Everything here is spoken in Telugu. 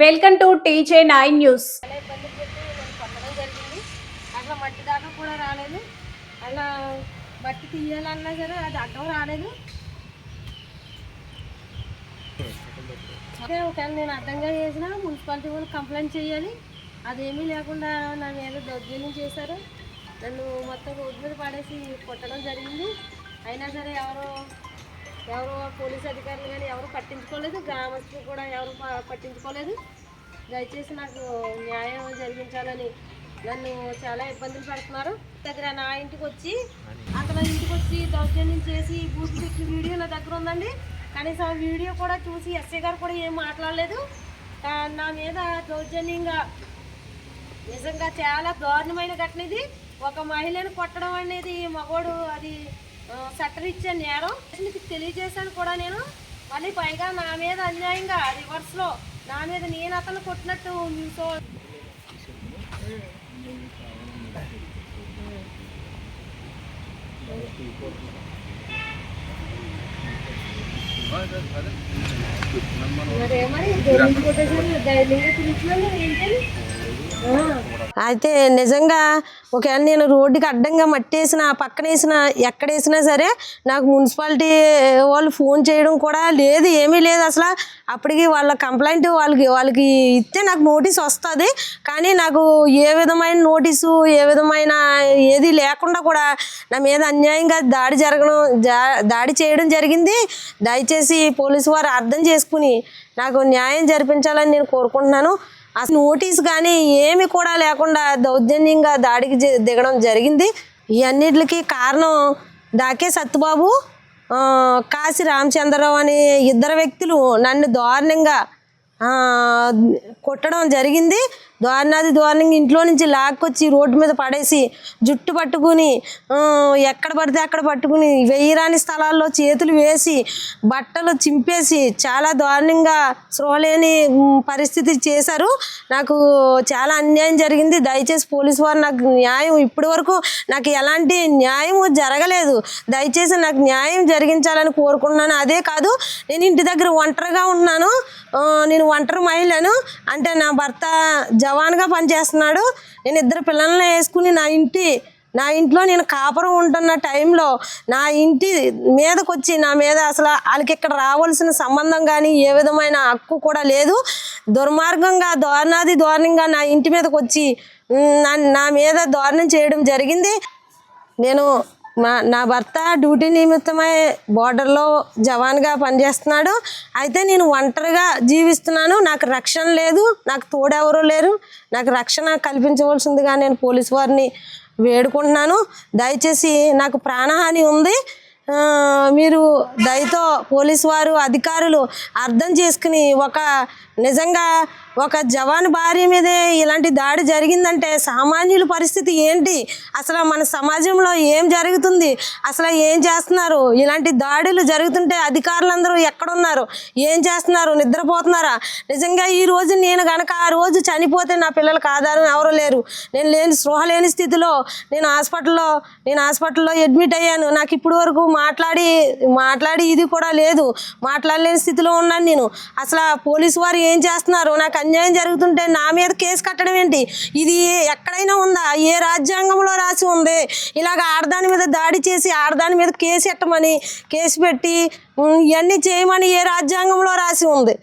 Welcome to TJ9 news. అట్లా మట్టి దాకా కూడా రాలేదు. అలా మట్టి తీయాలన్నా సరే అది అడ్డం రాలేదు. అదే ఒకవేళ నేను అడ్డంగా చేసినా మున్సిపాలిటీ వాళ్ళు కంప్లైంట్ చేయాలి. అదేమీ లేకుండా నా మీద దౌర్జన్యం చేశారు. నన్ను మొత్తం రోడ్డు మీద పడేసి కొట్టడం జరిగింది. అయినా సరే ఎవరో పోలీస్ అధికారులు కానీ ఎవరు పట్టించుకోలేదు, గ్రామస్తులు కూడా ఎవరు పట్టించుకోలేదు. దయచేసి నాకు న్యాయం జరిగించాలని నన్ను చాలా ఇబ్బందులు పెడుతున్నారు. దగ్గర నా ఇంటికి వచ్చి అతను ఇంటికి వచ్చి దౌర్జన్యం చేసి బూత్ పెట్టి వీడియో నా దగ్గర ఉందండి. కనీసం ఆ వీడియో కూడా చూసి ఎస్ఐ గారు కూడా ఏం మాట్లాడలేదు. నా మీద దౌర్జన్యంగా నిజంగా చాలా దారుణమైన ఘటన ఇది. ఒక మహిళను కొట్టడం అనేది మగోడు అది చట్టరీత్యా నేరం తెలియజేశాను కూడా నేను. మళ్ళీ పైగా నా మీద అన్యాయంగా రివర్స్లో నా మీద నేను అతను కొట్టినట్టు సో అయితే నిజంగా ఒకవేళ నేను రోడ్డుకి అడ్డంగా మట్టేసిన పక్కన వేసిన ఎక్కడేసినా సరే నాకు మున్సిపాలిటీ వాళ్ళు ఫోన్ చేయడం కూడా లేదు, ఏమీ లేదు అసలు. అప్పటికి వాళ్ళ కంప్లైంట్ వాళ్ళకి ఇస్తే నాకు నోటీస్ వస్తుంది. కానీ నాకు ఏ విధమైన నోటీసు ఏ విధమైన ఏది లేకుండా కూడా నా మీద అన్యాయంగా దాడి చేయడం జరిగింది. దయచేసి పోలీసు వారు అర్థం చేసుకుని నాకు న్యాయం జరిపించాలని నేను కోరుకుంటున్నాను. అసలు నోటీస్ కానీ ఏమి కూడా లేకుండా దౌర్జన్యంగా దాడికి దిగడం జరిగింది. ఈ అన్నిటికి కారణం దాకే సత్తుబాబు, కాశీ రామచంద్రరావు అనే ఇద్దరు వ్యక్తులు నన్ను దారుణంగా కొట్టడం జరిగింది. దారుణంగా ఇంట్లో నుంచి లాక్కొచ్చి రోడ్డు మీద పడేసి జుట్టు పట్టుకుని ఎక్కడ పడితే అక్కడ పట్టుకుని వెయ్యిరాని స్థలాల్లో చేతులు వేసి బట్టలు చింపేసి చాలా దారుణంగా స్పృహలేని పరిస్థితి చేశారు. నాకు చాలా అన్యాయం జరిగింది. దయచేసి పోలీసు వారు నాకు న్యాయం ఇప్పటి వరకు నాకు ఎలాంటి న్యాయం జరగలేదు. దయచేసి నాకు న్యాయం జరిగించాలని కోరుకున్నాను. అదే కాదు, నేను ఇంటి దగ్గర ఒంటరిగా ఉన్నాను. నేను ఒంటరి మహిళను. అంటే నా భర్త జవాన్గా పనిచేస్తున్నాడు. నేను ఇద్దరు పిల్లల్ని వేసుకుని నా ఇంట్లో నేను కాపురం ఉంటున్న టైంలో నా ఇంటి మీదకి వచ్చి నా మీద అసలు వాళ్ళకి ఇక్కడ రావాల్సిన సంబంధం కానీ ఏ విధమైన హక్కు కూడా లేదు. దుర్మార్గంగా దారుణంగా నా ఇంటి మీదకి వచ్చి నా మీద దారుణం చేయడం జరిగింది. నా భర్త డ్యూటీ నిమిత్తమై బోర్డర్లో జవాన్గా పనిచేస్తున్నాడు. అయితే నేను ఒంటరిగా జీవిస్తున్నాను. నాకు రక్షణ లేదు, నాకు తోడెవరూ లేరు. నాకు రక్షణ కల్పించవలసిందిగా నేను పోలీసు వారిని వేడుకుంటున్నాను. దయచేసి నాకు ప్రాణహాని ఉంది. మీరు దయతో పోలీసు వారు అధికారులు అర్థం చేసుకుని నిజంగా ఒక జవాన్ భార్య మీదే ఇలాంటి దాడి జరిగిందంటే సామాన్యుల పరిస్థితి ఏంటి, అసలు మన సమాజంలో ఏం జరుగుతుంది, అసలు ఏం చేస్తున్నారు, ఇలాంటి దాడులు జరుగుతుంటే అధికారులందరూ ఎక్కడున్నారు, ఏం చేస్తున్నారు, నిద్రపోతున్నారా? నిజంగా ఈ రోజు నేను కనుక ఆ రోజు చనిపోతే నా పిల్లలకు ఆధారం ఎవరు లేరు. నేను స్పృహ లేని స్థితిలో నేను హాస్పిటల్లో అడ్మిట్ అయ్యాను. నాకు ఇప్పటి వరకు మాట్లాడి ఇది కూడా లేదు, మాట్లాడలేని స్థితిలో ఉన్నాను నేను. అసలు పోలీసు వారు ఏం చేస్తున్నారు? నాకు అన్యాయం జరుగుతుంటే నా మీద కేసు కట్టడం ఏంటి? ఇది ఎక్కడైనా ఉందా? ఏ రాజ్యాంగంలో రాసి ఉంది ఇలాగ ఆడదాని మీద దాడి చేసి ఆడదాని మీద కేసు పెట్టి ఇవన్నీ చేయమని ఏ రాజ్యాంగంలో రాసి ఉంది?